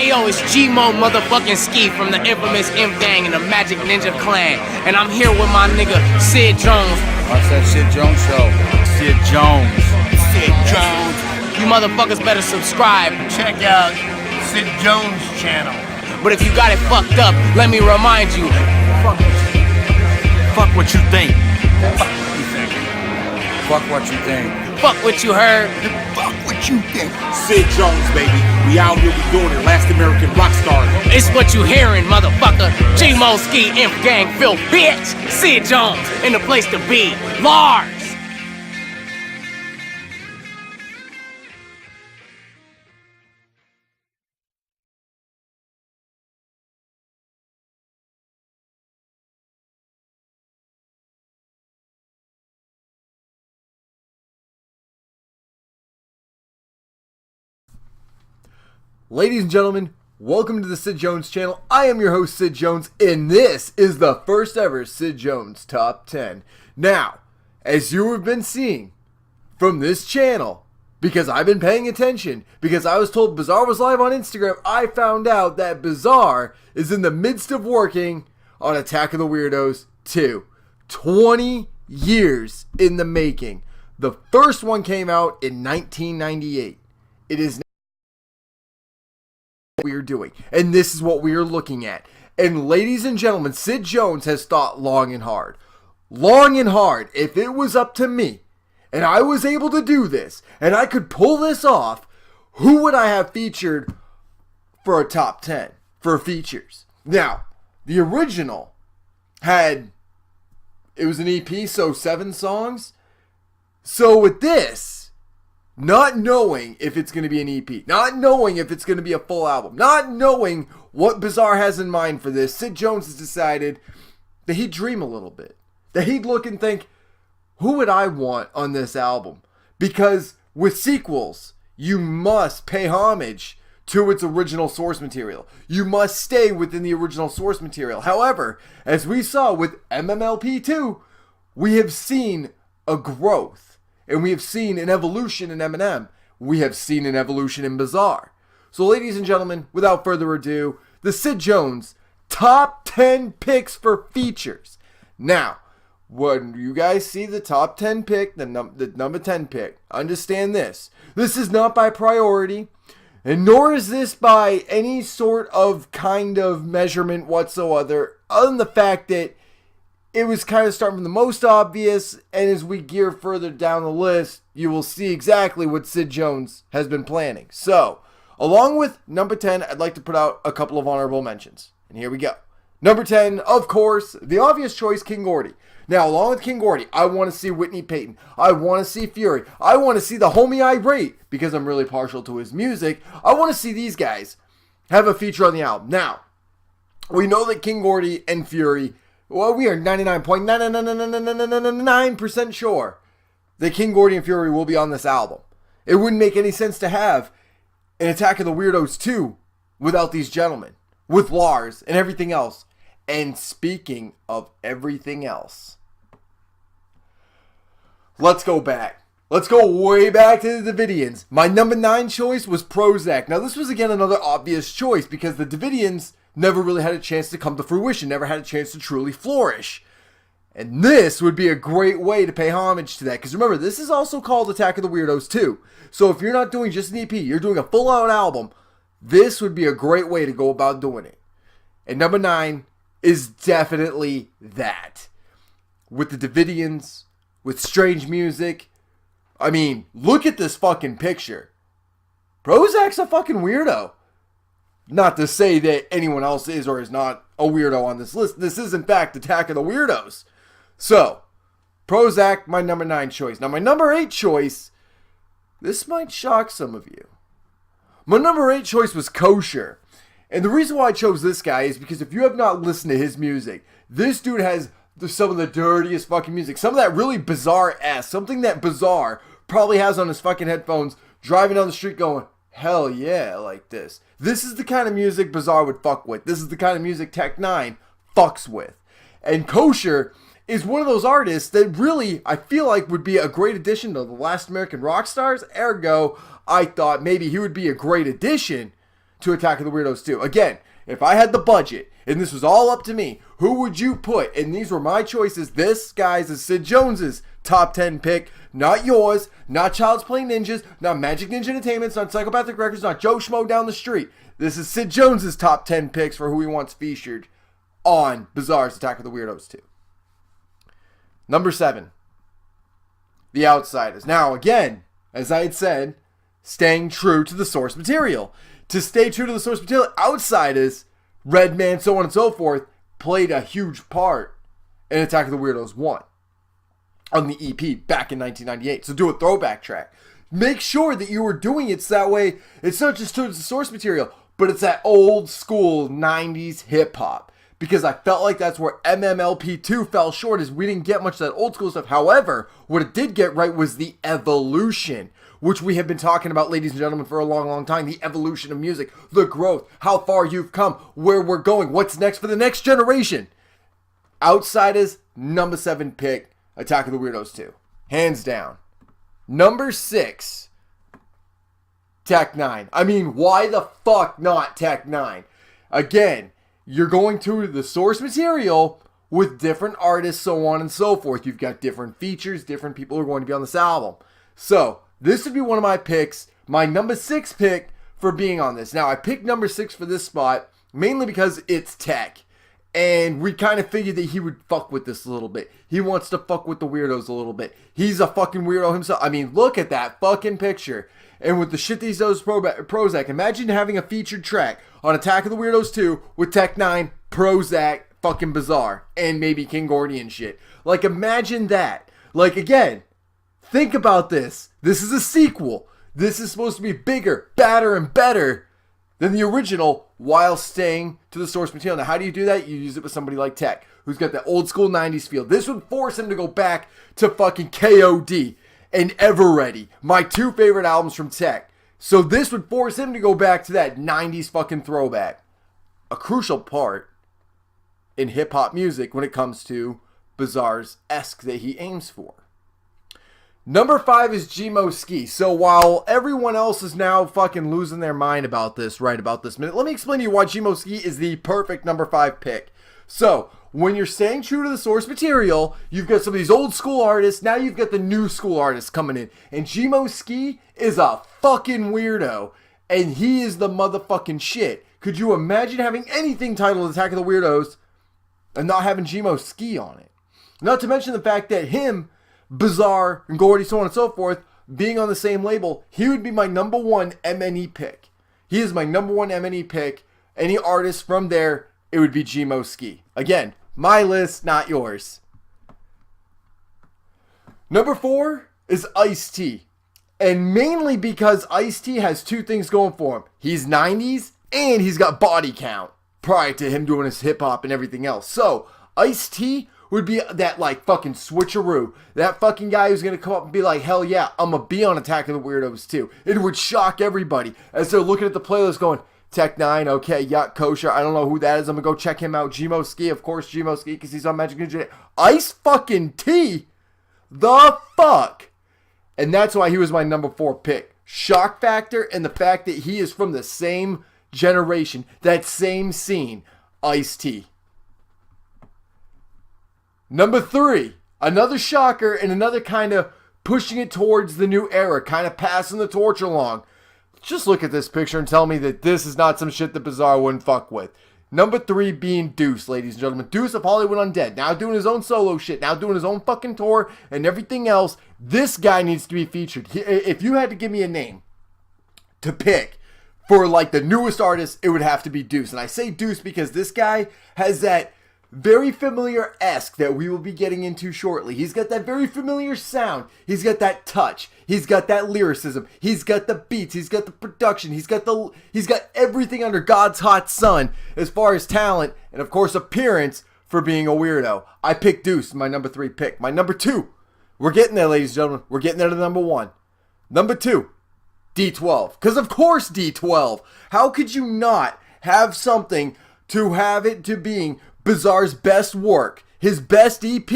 Ayo, it's G-Mo motherfucking Ski from the infamous M Gang and the Magic Ninja Clan. And I'm here with my nigga Sid Jones. Watch that Sid Jones show. Sid Jones. Sid Jones. You motherfuckers better subscribe. Check out Sid Jones' channel. But if you got it fucked up, let me remind you. Fuck what you think. Fuck what you think. Fuck what you think. Fuck what you heard. Fuck what you think. Sid Jones, baby. We out here, we doing it. Last American rock star. It's what you hearing, motherfucker. G-Mo Ski, Imp Gang, Phil, bitch. Sid Jones, in the place to be. Lars. Ladies and gentlemen, welcome to the Sid Jones channel. I am your host, Sid Jones, and this is the first ever Sid Jones Top 10. Now, as you have been seeing from this channel, because I've been paying attention, because I was told Bizarre was live on Instagram, I found out that Bizarre is in the midst of working on Attack of the Weirdos 2. 20 years in the making. The first one came out in 1998. It is we are doing, and this is what we are looking at. And ladies and gentlemen, Sid Jones has thought long and hard. If it was up to me and I was able to do this and I could pull this off, who would I have featured for a top 10 for features? Now, the original it was an EP, so 7 songs. So with this, not knowing if it's going to be an EP, not knowing if it's going to be a full album, not knowing what Bizarre has in mind for this, Sid Jones has decided that he'd dream a little bit. That he'd look and think, who would I want on this album? Because with sequels, you must pay homage to its original source material. You must stay within the original source material. However, as we saw with MMLP2, we have seen a growth. And we have seen an evolution in Eminem. We have seen an evolution in Bizarre. So ladies and gentlemen, without further ado, the Sid Jones top 10 picks for features. Now, when you guys see the top 10 pick, the number 10 pick, understand this. This is not by priority, and nor is this by any sort of kind of measurement whatsoever, other than the fact that it was kind of starting from the most obvious, and as we gear further down the list, you will see exactly what Sid Jones has been planning. So, along with number 10, I'd like to put out a couple of honorable mentions. And here we go. Number 10, of course, the obvious choice, King Gordy. Now, along with King Gordy, I want to see Whitney Payton. I want to see Fury. I want to see the homie Irate, because I'm really partial to his music. I want to see these guys have a feature on the album. Now, we know that King Gordy and Fury, well, we are 99.999% sure that King Gordy and Fury will be on this album. It wouldn't make any sense to have an Attack of the Weirdos 2 without these gentlemen, with Lars and everything else. And speaking of everything else, let's go back. Let's go way back to the Davidians. My number 9 choice was Prozac. Now, this was again another obvious choice because the Davidians never really had a chance to come to fruition, never had a chance to truly flourish. And this would be a great way to pay homage to that. Because remember, this is also called Attack of the Weirdos 2. So if you're not doing just an EP, you're doing a full-out album, this would be a great way to go about doing it. And number 9 is definitely that. With the Davidians, with strange music. I mean, look at this fucking picture. Prozac's a fucking weirdo. Not to say that anyone else is or is not a weirdo on this list. This is, in fact, Attack of the Weirdos. So, Prozac, my number 9 choice. Now, my number 8 choice, this might shock some of you. My number 8 choice was Kosher. And the reason why I chose this guy is because if you have not listened to his music, this dude has some of the dirtiest fucking music. Some of that really bizarre-ass. Something that Bizarre probably has on his fucking headphones, driving down the street going, hell yeah, like this. This is the kind of music Bizarre would fuck with. This is the kind of music Tech 9 fucks with. And Kosher is one of those artists that really, I feel like, would be a great addition to the Last American Rock Stars. Ergo, I thought maybe he would be a great addition to Attack of the Weirdos 2. Again, if I had the budget and this was all up to me, who would you put? And these were my choices. This, guys, is Sid Jones's top 10 pick. Not yours, not Child's Play Ninjas, not Magic Ninja Entertainment's, not Psychopathic Records, not Joe Schmo down the street. This is Sid Jones's top 10 picks for who he wants featured on Bizarre's Attack of the Weirdos 2. Number 7, The Outsiders. Now, again, as I had said, staying true to the source material. To stay true to the source material, Outsiders, Redman, so on and so forth, played a huge part in Attack of the Weirdos 1 on the EP back in 1998. So do a throwback track. Make sure that you were doing it so that way it's not just true to the source material, but it's that old school 90s hip hop. Because I felt like that's where MMLP2 fell short, is we didn't get much of that old school stuff. However, what it did get right was the evolution, which we have been talking about, ladies and gentlemen, for a long, long time. The evolution of music, the growth, how far you've come, where we're going, what's next for the next generation. Outsiders, number 7 pick, Attack of the Weirdos 2. Hands down. Number 6, Tech 9. I mean, why the fuck not Tech 9? Again, you're going to the source material with different artists, so on and so forth. You've got different features, different people who are going to be on this album. So, this would be one of my picks, my number 6 pick for being on this. Now, I picked number 6 for this spot, mainly because it's Tech. And we kind of figured that he would fuck with this a little bit. He wants to fuck with the Weirdos a little bit. He's a fucking weirdo himself. I mean, look at that fucking picture. And with the shit that he does Prozac, imagine having a featured track on Attack of the Weirdos 2 with Tech 9, Prozac, fucking Bizarre, and maybe King Gordy and shit. Like, imagine that. Like, again, think about this. This is a sequel. This is supposed to be bigger, badder, and better than the original while staying to the source material. Now, how do you do that? You use it with somebody like Tech, who's got that old school 90s feel. This would force him to go back to fucking KOD and Ever Ready, my 2 favorite albums from Tech. So this would force him to go back to that 90s fucking throwback. A crucial part in hip-hop music when it comes to Bizarre's esque that he aims for. Number 5 is G-Mo Ski. So while everyone else is now fucking losing their mind about this right about this minute, let me explain to you why G-Mo Ski is the perfect number 5 pick. So, when you're staying true to the source material, you've got some of these old school artists, now you've got the new school artists coming in. And G-Mo Ski is a fucking weirdo. And he is the motherfucking shit. Could you imagine having anything titled Attack of the Weirdos and not having G-Mo Ski on it? Not to mention the fact that him, Bizarre, and Gordy, so on and so forth, being on the same label, he would be my number 1 MNE pick. He is my number 1 MNE pick. Any artist from there, it would be G-Mo Ski. Again, my list, not yours. Number 4 is Ice-T. And mainly because Ice-T has 2 things going for him. He's 90s, and he's got body count prior to him doing his hip-hop and everything else. So, Ice-T would be that, like, fucking switcheroo. That fucking guy who's going to come up and be like, hell yeah, I'm going to be on Attack of the Weirdos too. It would shock everybody as they're looking at the playlist going, Tech 9, okay, yeah, Kosher, I don't know who that is, I'm going to go check him out. G-Mo Ski, of course, G-Mo Ski, because he's on Magic Ninja. Ice fucking T? The fuck? And that's why he was my number 4 pick. Shock factor and the fact that he is from the same generation, that same scene, Ice-T. Number 3, another shocker and another kind of pushing it towards the new era, kind of passing the torch along. Just look at this picture and tell me that this is not some shit that Bizarre wouldn't fuck with. Number 3 being Deuce, ladies and gentlemen. Deuce of Hollywood Undead. Now doing his own solo shit. Now doing his own fucking tour and everything else. This guy needs to be featured. If you had to give me a name to pick for like the newest artist, it would have to be Deuce. And I say Deuce because this guy has that very familiar-esque that we will be getting into shortly. He's got that very familiar sound. He's got that touch. He's got that lyricism. He's got the beats. He's got the production. He's got everything under God's hot sun as far as talent and, of course, appearance for being a weirdo. I picked Deuce, my number 3 pick. My number 2, we're getting there, ladies and gentlemen. We're getting there to number 1. Number 2, D12. Because, of course, D12. How could you not have something to have it to being Bizarre's best work, his best EP,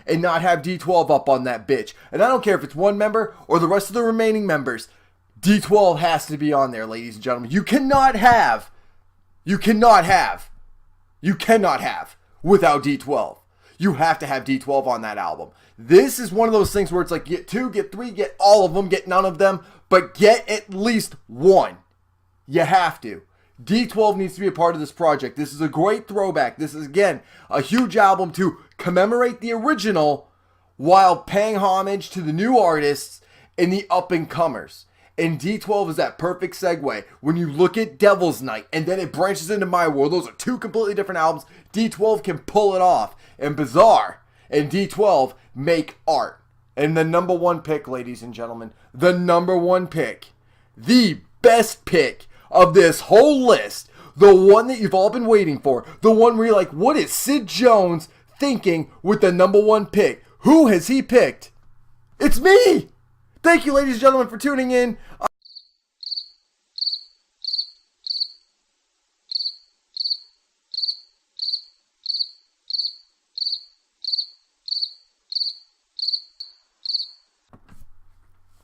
and not have D12 up on that bitch? And I don't care if it's one member or the rest of the remaining members. D12 has to be on there, ladies and gentlemen. You cannot have without D12. You have to have D12 on that album. This is one of those things where it's like, get 2, get 3, get all of them, get none of them, but get at least one. You have to. D12 needs to be a part of this project. This is a great throwback. This is, again, a huge album to commemorate the original while paying homage to the new artists and the up-and-comers. And D12 is that perfect segue. When you look at Devil's Night and then it branches into My World, those are 2 completely different albums. D12 can pull it off. And Bizarre and D12 make art. And the number 1 pick, ladies and gentlemen, the number 1 pick, the best pick of this whole list, the one that you've all been waiting for, the one where you're like, what is Sid Jones thinking with the number 1 pick? Who has he picked? It's me! Thank you, ladies and gentlemen, for tuning in.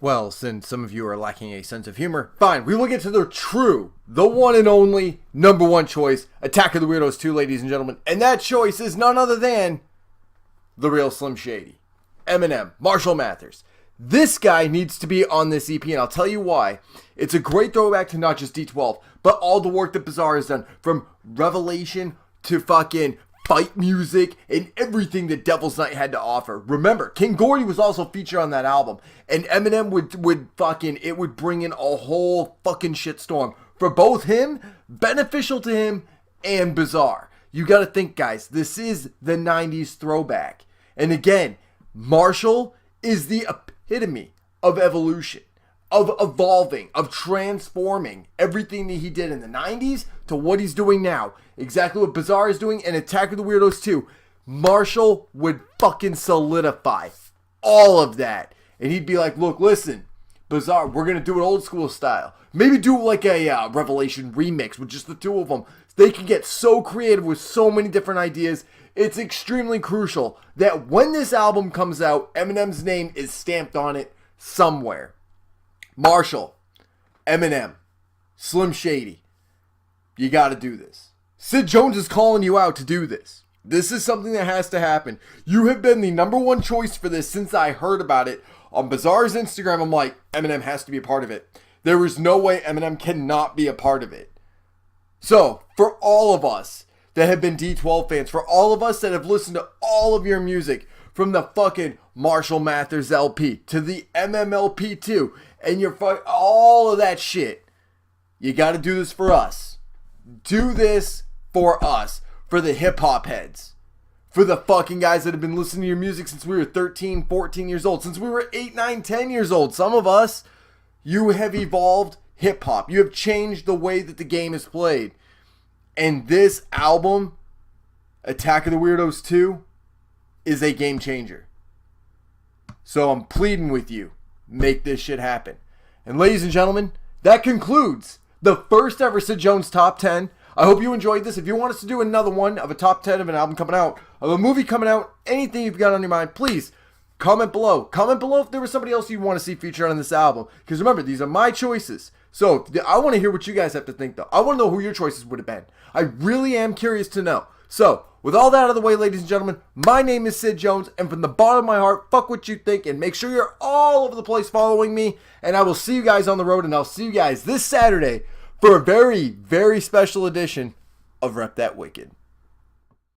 Well, since some of you are lacking a sense of humor, fine, we will get to the one and only number 1 choice, Attack of the Weirdos 2, ladies and gentlemen. And that choice is none other than the real Slim Shady, Eminem, Marshall Mathers. This guy needs to be on this EP, and I'll tell you why. It's a great throwback to not just D12, but all the work that Bizarre has done, from Revelation to fucking fight music and everything that Devil's Night had to offer. Remember, King Gordy was also featured on that album, and Eminem would bring in a whole fucking shitstorm for both him, beneficial to him, and Bizarre. You gotta think, guys, this is the 90s throwback. And again, Marshall is the epitome of evolution, of evolving, of transforming everything that he did in the 90s to what he's doing now. Exactly what Bizarre is doing in Attack of the Weirdos 2. Marshall would fucking solidify all of that. And he'd be like, look, listen, Bizarre, we're going to do it old school style. Maybe do like a Revelation remix with just the 2 of them. They can get so creative with so many different ideas. It's extremely crucial that when this album comes out, Eminem's name is stamped on it somewhere. Marshall, Eminem, Slim Shady, you got to do this. Sid Jones is calling you out to do this. This is something that has to happen. You have been the number 1 choice for this since I heard about it on Bizarre's Instagram. I'm like, Eminem has to be a part of it. There is no way Eminem cannot be a part of it. So, for all of us that have been D12 fans, for all of us that have listened to all of your music, from the fucking Marshall Mathers LP to the MMLP 2, and all of that shit, you got to do this for us. Do this for us, for the hip-hop heads, for the fucking guys that have been listening to your music since we were 13, 14 years old, since we were 8, 9, 10 years old. Some of us, you have evolved hip-hop. You have changed the way that the game is played. And this album, Attack of the Weirdos 2, is a game changer. So I'm pleading with you, make this shit happen. And ladies and gentlemen, that concludes the first ever Sid Jones Top 10. I hope you enjoyed this. If you want us to do another one of a top 10 of an album coming out, of a movie coming out, anything you've got on your mind, please comment below. Comment below if there was somebody else you want to see featured on this album. Because remember, these are my choices. So I want to hear what you guys have to think, though. I want to know who your choices would have been. I really am curious to know. So, with all that out of the way, ladies and gentlemen, my name is Sid Jones, and from the bottom of my heart, fuck what you think, and make sure you're all over the place following me, and I will see you guys on the road, and I'll see you guys this Saturday for a very, very special edition of Rep That Wicked.